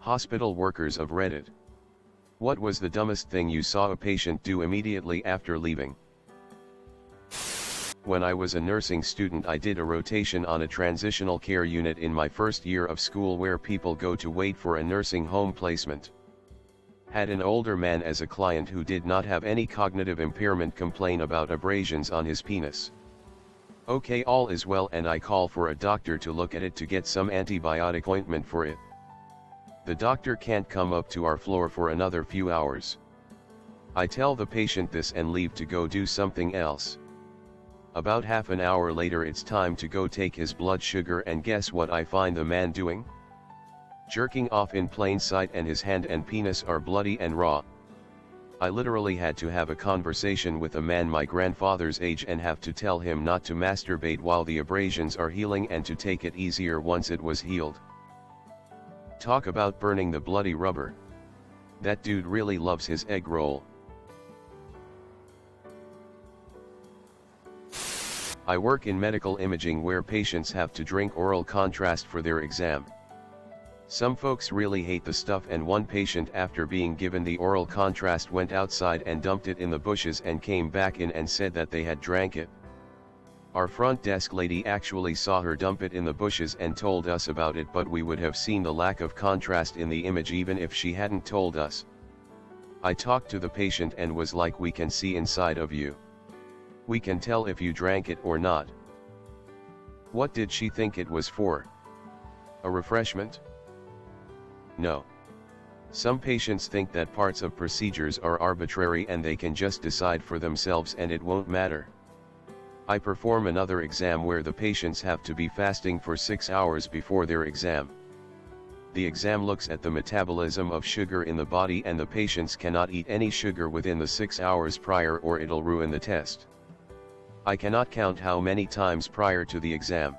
Hospital workers of Reddit. What was the dumbest thing you saw a patient do immediately after leaving? When I was a nursing student, I did a rotation on a transitional care unit in my first year of school where people go to wait for a nursing home placement. Had an older man as a client who did not have any cognitive impairment complain about abrasions on his penis. Okay, all is well, and I call for a doctor to look at it to get some antibiotic ointment for it. The doctor can't come up to our floor for another few hours. I tell the patient this and leave to go do something else. About half an hour later, it's time to go take his blood sugar, and guess what I find the man doing? Jerking off in plain sight, and his hand and penis are bloody and raw. I literally had to have a conversation with a man my grandfather's age and have to tell him not to masturbate while the abrasions are healing and to take it easier once it was healed. Talk about burning the bloody rubber. That dude really loves his egg roll. I work in medical imaging where patients have to drink oral contrast for their exam. Some folks really hate the stuff, and one patient, after being given the oral contrast, went outside and dumped it in the bushes and came back in and said that they had drank it. Our front desk lady actually saw her dump it in the bushes and told us about it, but we would have seen the lack of contrast in the image even if she hadn't told us. I talked to the patient and was like, we can see inside of you. We can tell if you drank it or not. What did she think it was for? A refreshment? No. Some patients think that parts of procedures are arbitrary and they can just decide for themselves and it won't matter. I perform another exam where the patients have to be fasting for 6 hours before their exam. The exam looks at the metabolism of sugar in the body, and the patients cannot eat any sugar within the 6 hours prior or it'll ruin the test. I cannot count how many times prior to the exam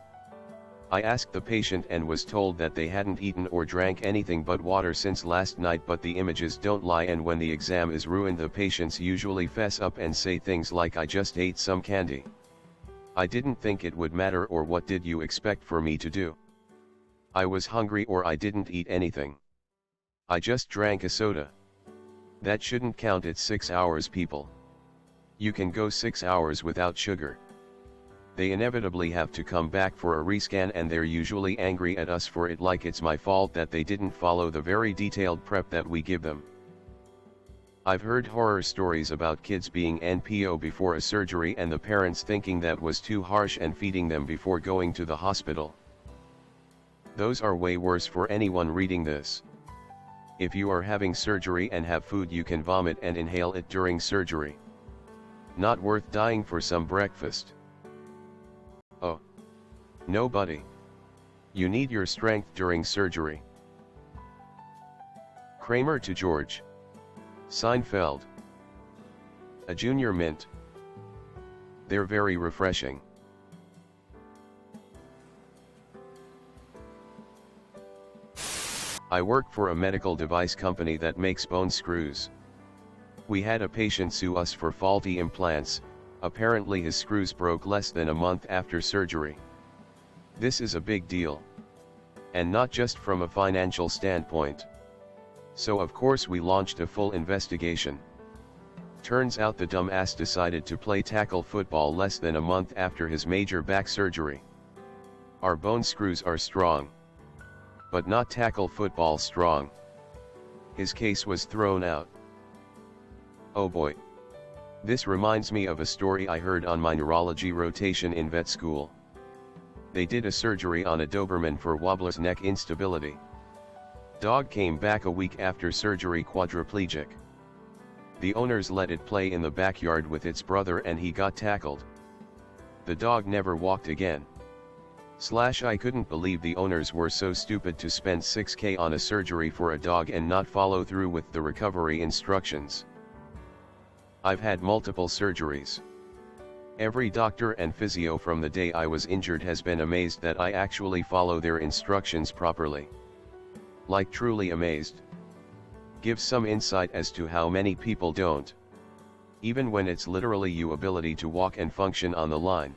I asked the patient and was told that they hadn't eaten or drank anything but water since last night, but the images don't lie, and when the exam is ruined the patients usually fess up and say things like, I just ate some candy. I didn't think it would matter, or what did you expect for me to do? I was hungry, or I didn't eat anything. I just drank a soda. That shouldn't count. It's 6 hours, people. You can go 6 hours without sugar. They inevitably have to come back for a rescan, and they're usually angry at us for it, like it's my fault that they didn't follow the very detailed prep that we give them. I've heard horror stories about kids being NPO before a surgery and the parents thinking that was too harsh and feeding them before going to the hospital. Those are way worse for anyone reading this. If you are having surgery and have food, you can vomit and inhale it during surgery. Not worth dying for some breakfast. Oh. No, buddy. You need your strength during surgery. Kramer to George. Seinfeld. A junior mint. They're very refreshing. I work for a medical device company that makes bone screws. We had a patient sue us for faulty implants. Apparently his screws broke less than a month after surgery. This is a big deal. And not just from a financial standpoint. So of course we launched a full investigation. Turns out the dumbass decided to play tackle football less than a month after his major back surgery. Our bone screws are strong. But not tackle football strong. His case was thrown out. Oh boy. This reminds me of a story I heard on my neurology rotation in vet school. They did a surgery on a Doberman for wobbler's neck instability. Dog came back a week after surgery quadriplegic. The owners let it play in the backyard with its brother and he got tackled. The dog never walked again. I couldn't believe the owners were so stupid to spend $6,000 on a surgery for a dog and not follow through with the recovery instructions. I've had multiple surgeries. Every doctor and physio from the day I was injured has been amazed that I actually follow their instructions properly. Like truly amazed. Gives some insight as to how many people don't. Even when it's literally your ability to walk and function on the line.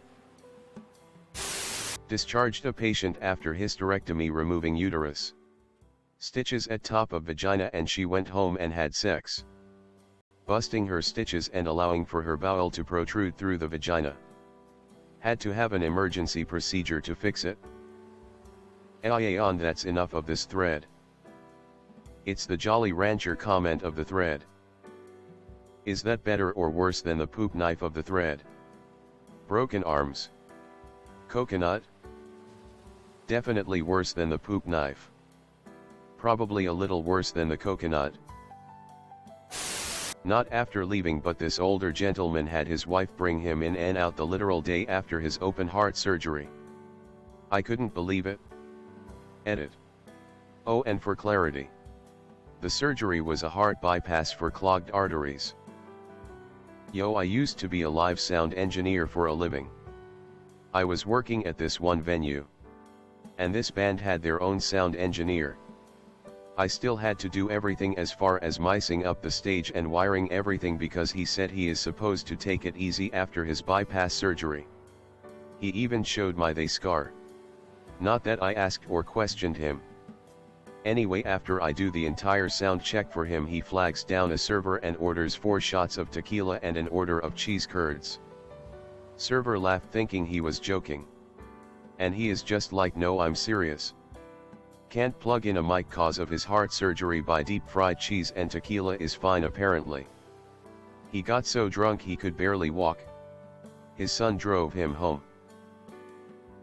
Discharged a patient after hysterectomy removing uterus. Stitches at top of vagina and she went home and had sex. Busting her stitches and allowing for her bowel to protrude through the vagina. Had to have an emergency procedure to fix it. On that's enough of this thread. It's the Jolly Rancher comment of the thread. Is that better or worse than the poop knife of the thread? Broken arms. Coconut? Definitely worse than the poop knife. Probably a little worse than the coconut. Not after leaving, but this older gentleman had his wife bring him in and out the literal day after his open heart surgery. I couldn't believe it. Edit. Oh, and for clarity, the surgery was a heart bypass for clogged arteries. Yo, I used to be a live sound engineer for a living. I was working at this one venue, and this band had their own sound engineer. I still had to do everything as far as micing up the stage and wiring everything because he said he is supposed to take it easy after his bypass surgery. He even showed my they scar. Not that I asked or questioned him. Anyway, after I do the entire sound check for him, he flags down a server and orders 4 shots of tequila and an order of cheese curds. Server laughed thinking he was joking. And he is just like, no, I'm serious. Can't plug in a mic cause of his heart surgery by deep fried cheese, and tequila is fine apparently. He got so drunk he could barely walk. His son drove him home.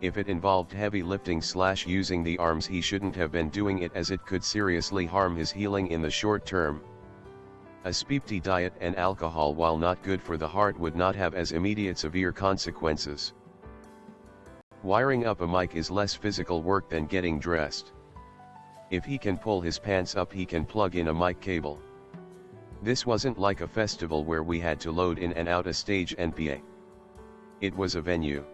If it involved heavy lifting / using the arms, he shouldn't have been doing it, as it could seriously harm his healing in the short term. A speedy diet and alcohol, while not good for the heart, would not have as immediate severe consequences. Wiring up a mic is less physical work than getting dressed. If he can pull his pants up, he can plug in a mic cable. This wasn't like a festival where we had to load in and out a stage and PA. It was a venue.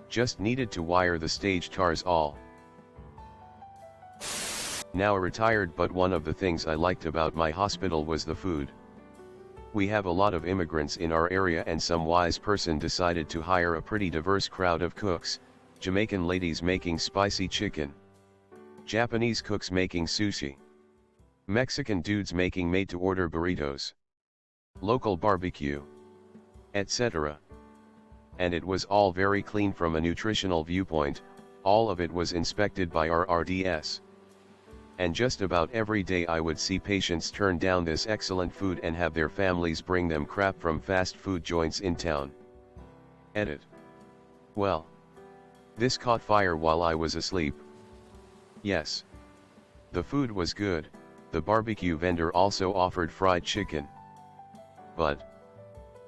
Just needed to wire the stage tars all. Now retired, but one of the things I liked about my hospital was the food. We have a lot of immigrants in our area, and some wise person decided to hire a pretty diverse crowd of cooks, Jamaican ladies making spicy chicken, Japanese cooks making sushi, Mexican dudes making made-to-order burritos, local barbecue, etc. And it was all very clean from a nutritional viewpoint. All of it was inspected by our RDS. And just about every day I would see patients turn down this excellent food and have their families bring them crap from fast food joints in town. Edit. Well, this caught fire while I was asleep. Yes. The food was good. The barbecue vendor also offered fried chicken. But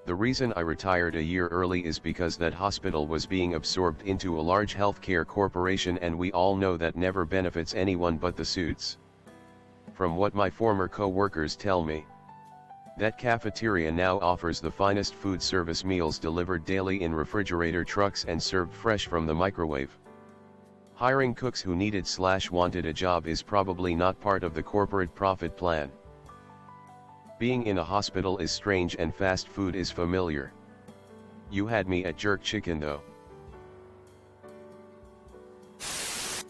the reason I retired a year early is because that hospital was being absorbed into a large healthcare corporation, and we all know that never benefits anyone but the suits. From what my former co-workers tell me, that cafeteria now offers the finest food service meals delivered daily in refrigerator trucks and served fresh from the microwave. Hiring cooks who needed / wanted a job is probably not part of the corporate profit plan. Being in a hospital is strange and fast food is familiar. You had me at jerk chicken though.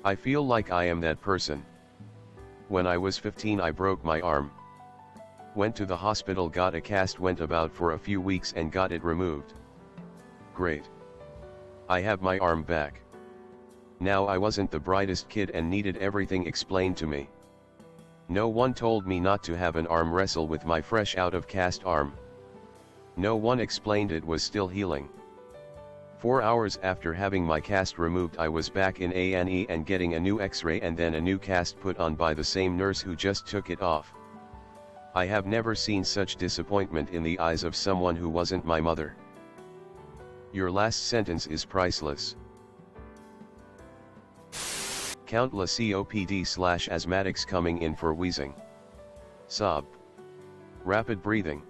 I feel like I am that person. When I was 15 I broke my arm. Went to the hospital, got a cast, went about for a few weeks and got it removed. Great. I have my arm back. Now I wasn't the brightest kid and needed everything explained to me. No one told me not to have an arm wrestle with my fresh out of cast arm. No one explained it was still healing. 4 hours after having my cast removed I was back in A&E and getting a new x-ray and then a new cast put on by the same nurse who just took it off. I have never seen such disappointment in the eyes of someone who wasn't my mother. Your last sentence is priceless. Countless COPD/asthmatics coming in for wheezing, sob, rapid breathing.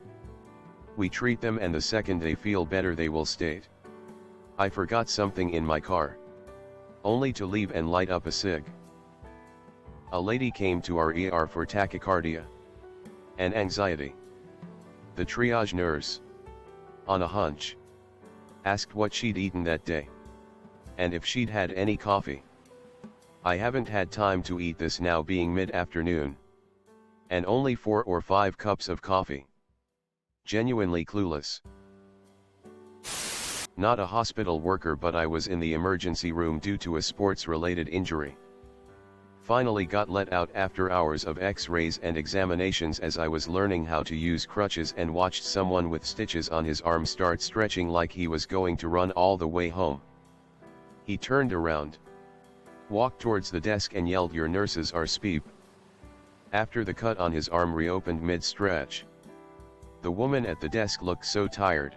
We treat them and the second they feel better they will state, I forgot something in my car. Only to leave and light up a cig. A lady came to our ER for tachycardia and anxiety. The triage nurse, on a hunch, asked what she'd eaten that day, and if she'd had any coffee. I haven't had time to eat this now being mid-afternoon. And only 4 or 5 cups of coffee. Genuinely clueless. Not a hospital worker, but I was in the emergency room due to a sports-related injury. Finally got let out after hours of x-rays and examinations as I was learning how to use crutches and watched someone with stitches on his arm start stretching like he was going to run all the way home. He turned around, walked towards the desk and yelled, "Your nurses are speep." After the cut on his arm reopened mid-stretch. The woman at the desk looked so tired.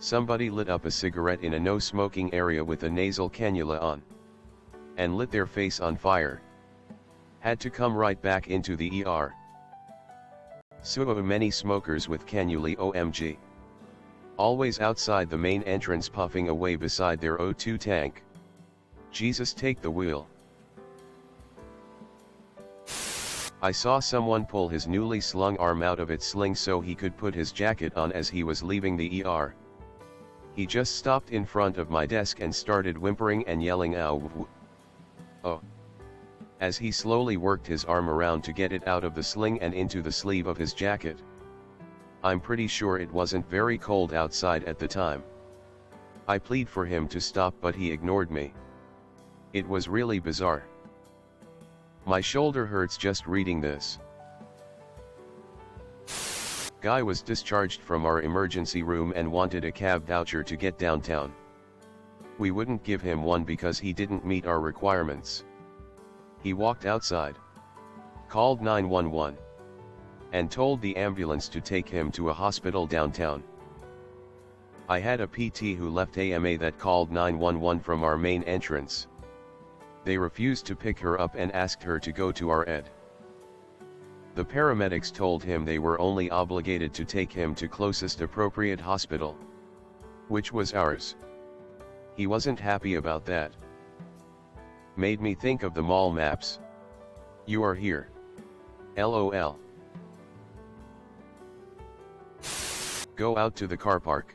Somebody lit up a cigarette in a no-smoking area with a nasal cannula on. And lit their face on fire. Had to come right back into the ER. So many smokers with cannulae, OMG. Always outside the main entrance puffing away beside their O2 tank. Jesus, take the wheel. I saw someone pull his newly slung arm out of its sling so he could put his jacket on as he was leaving the ER. He just stopped in front of my desk and started whimpering and yelling, "Ow, oh," as he slowly worked his arm around to get it out of the sling and into the sleeve of his jacket. I'm pretty sure it wasn't very cold outside at the time. I plead for him to stop, but he ignored me. It was really bizarre. My shoulder hurts just reading this. Guy was discharged from our emergency room and wanted a cab voucher to get downtown. We wouldn't give him one because he didn't meet our requirements. He walked outside, called 911, and told the ambulance to take him to a hospital downtown. I had a PT who left AMA that called 911 from our main entrance. They refused to pick her up and asked her to go to our ED. The paramedics told him they were only obligated to take him to closest appropriate hospital, which was ours. He wasn't happy about that. Made me think of the mall maps. You are here. LOL. Go out to the car park.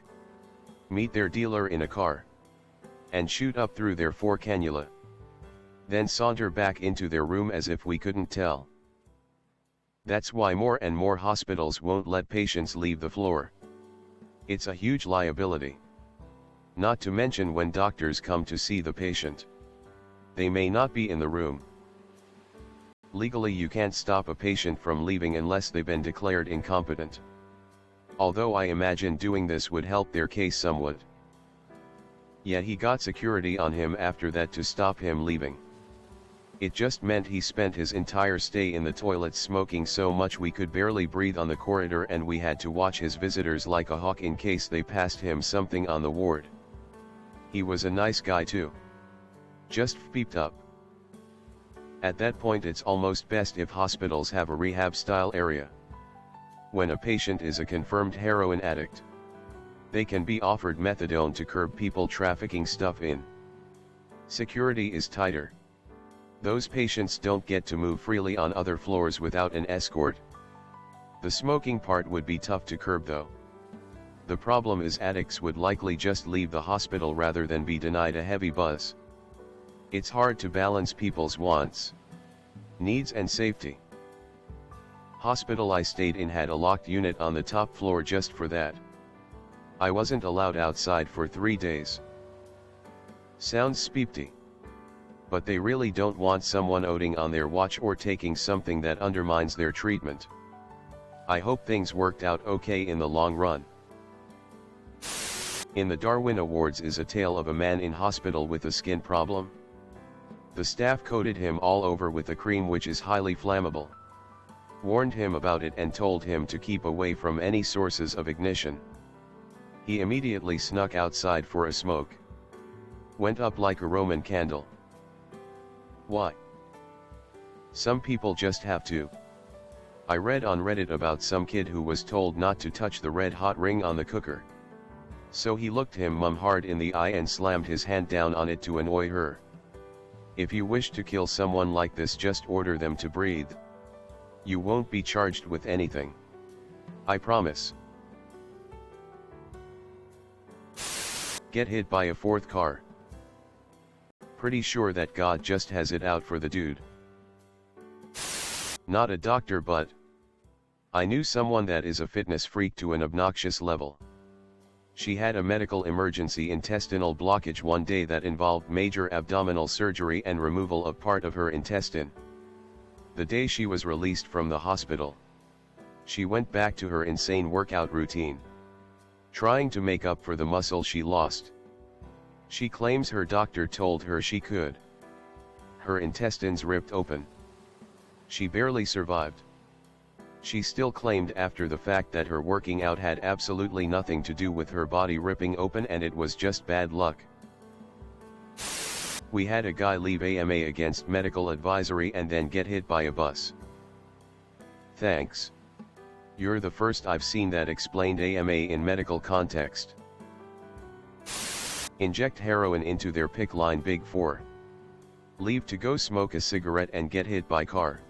Meet their dealer in a car. And shoot up through their 4 cannula. Then saunter back into their room as if we couldn't tell. That's why more and more hospitals won't let patients leave the floor. It's a huge liability. Not to mention when doctors come to see the patient. They may not be in the room. Legally you can't stop a patient from leaving unless they've been declared incompetent. Although I imagine doing this would help their case somewhat. Yet he got security on him after that to stop him leaving. It just meant he spent his entire stay in the toilet smoking so much we could barely breathe on the corridor, and we had to watch his visitors like a hawk in case they passed him something on the ward. He was a nice guy too. Just peeped up. At that point it's almost best if hospitals have a rehab-style area. When a patient is a confirmed heroin addict, they can be offered methadone to curb people trafficking stuff in. Security is tighter. Those patients don't get to move freely on other floors without an escort. The smoking part would be tough to curb though. The problem is addicts would likely just leave the hospital rather than be denied a heavy buzz. It's hard to balance people's wants, needs and safety. Hospital I stayed in had a locked unit on the top floor just for that. I wasn't allowed outside for 3 days. Sounds speepty. But they really don't want someone outing on their watch or taking something that undermines their treatment. I hope things worked out okay in the long run. In the Darwin Awards is a tale of a man in hospital with a skin problem. The staff coated him all over with a cream which is highly flammable. Warned him about it and told him to keep away from any sources of ignition. He immediately snuck outside for a smoke. Went up like a Roman candle. Why? Some people just have to. I read on Reddit about some kid who was told not to touch the red hot ring on the cooker. So he looked him mum hard in the eye and slammed his hand down on it to annoy her. If you wish to kill someone like this, just order them to breathe. You won't be charged with anything. I promise. Get hit by a 4th car. Pretty sure that God just has it out for the dude. Not a doctor, but I knew someone that is a fitness freak to an obnoxious level. She had a medical emergency intestinal blockage one day that involved major abdominal surgery and removal of part of her intestine. The day she was released from the hospital, she went back to her insane workout routine, trying to make up for the muscle she lost. She claims her doctor told her she could. Her intestines ripped open. She barely survived. She still claimed after the fact that her working out had absolutely nothing to do with her body ripping open and it was just bad luck. We had a guy leave AMA against medical advisory and then get hit by a bus. Thanks. You're the first I've seen that explained AMA in medical context. Inject heroin into their pick line Big 4. Leave to go smoke a cigarette and get hit by car.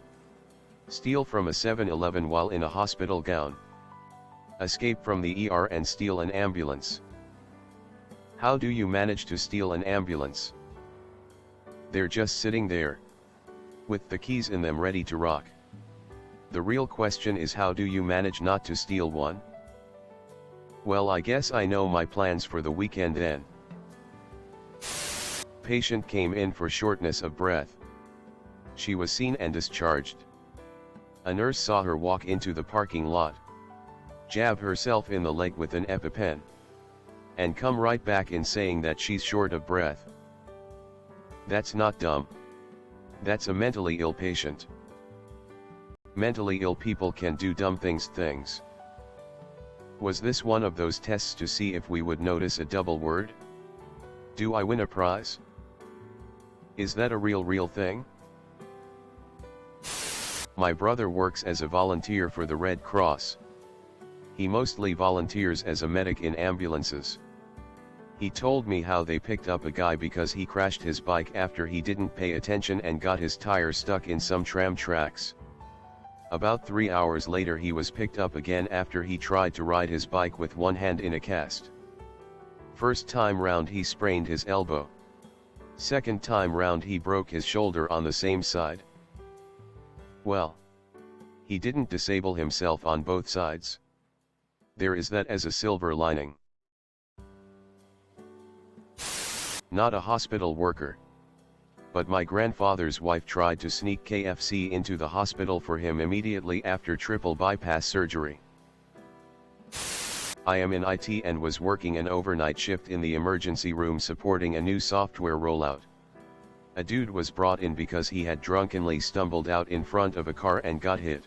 Steal from a 7-Eleven while in a hospital gown. Escape from the ER and steal an ambulance. How do you manage to steal an ambulance? They're just sitting there, with the keys in them ready to rock. The real question is, how do you manage not to steal one? Well, I guess I know my plans for the weekend then. Patient came in for shortness of breath. She was seen and discharged. A nurse saw her walk into the parking lot, jab herself in the leg with an EpiPen, and come right back in saying that she's short of breath. That's not dumb. That's a mentally ill patient. Mentally ill people can do dumb things. Was this one of those tests to see if we would notice a double word? Do I win a prize? Is that a real thing? My brother works as a volunteer for the Red Cross. He mostly volunteers as a medic in ambulances. He told me how they picked up a guy because he crashed his bike after he didn't pay attention and got his tire stuck in some tram tracks. About 3 hours later he was picked up again after he tried to ride his bike with one hand in a cast. First time round he sprained his elbow. Second time round he broke his shoulder on the same side. Well, he didn't disable himself on both sides. There is that as a silver lining. Not a hospital worker, but my grandfather's wife tried to sneak KFC into the hospital for him immediately after triple bypass surgery. I am in IT and was working an overnight shift in the emergency room supporting a new software rollout. A dude was brought in because he had drunkenly stumbled out in front of a car and got hit.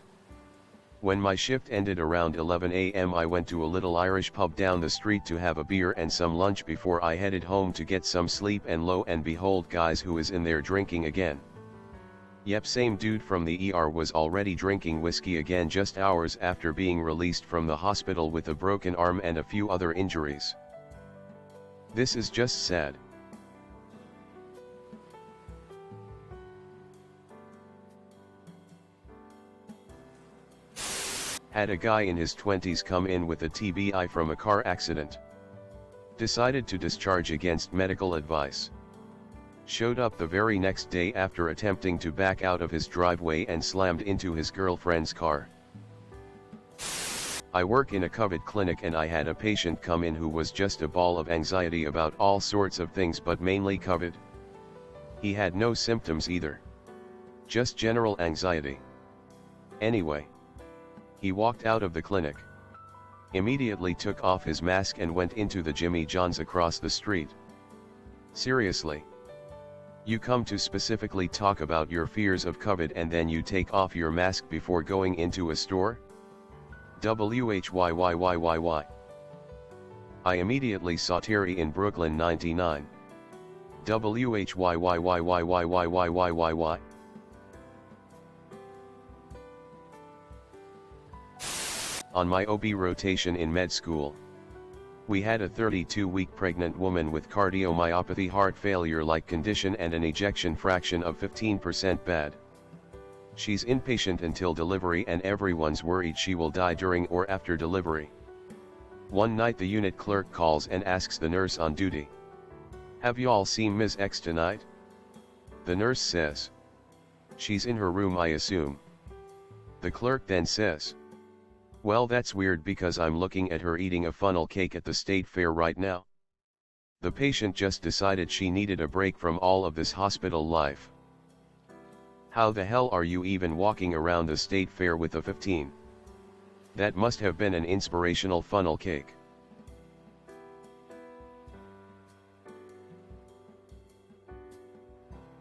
When my shift ended around 11 a.m. I went to a little Irish pub down the street to have a beer and some lunch before I headed home to get some sleep, and lo and behold, guys who is in there drinking again. Yep, same dude from the ER was already drinking whiskey again just hours after being released from the hospital with a broken arm and a few other injuries. This is just sad. Had a guy in his 20s come in with a TBI from a car accident. Decided to discharge against medical advice. Showed up the very next day after attempting to back out of his driveway and slammed into his girlfriend's car. I work in a COVID clinic and I had a patient come in who was just a ball of anxiety about all sorts of things but mainly COVID. He had no symptoms either. Just general anxiety. Anyway. He walked out of the clinic. Immediately took off his mask and went into the Jimmy John's across the street. Seriously. You come to specifically talk about your fears of COVID and then you take off your mask before going into a store? WHYYYYY. I immediately saw Terry in Brooklyn 99. WHYYYYYYYYYY. On my OB rotation in med school, we had a 32-week pregnant woman with cardiomyopathy, heart failure-like condition and an ejection fraction of 15% bad. She's inpatient until delivery and everyone's worried she will die during or after delivery. One night the unit clerk calls and asks the nurse on duty, "Have y'all seen Ms. X tonight?" The nurse says. She's in her room, I assume. The clerk then says. Well, that's weird because I'm looking at her eating a funnel cake at the state fair right now. The patient just decided she needed a break from all of this hospital life. How the hell are you even walking around the state fair with a 15? That must have been an inspirational funnel cake.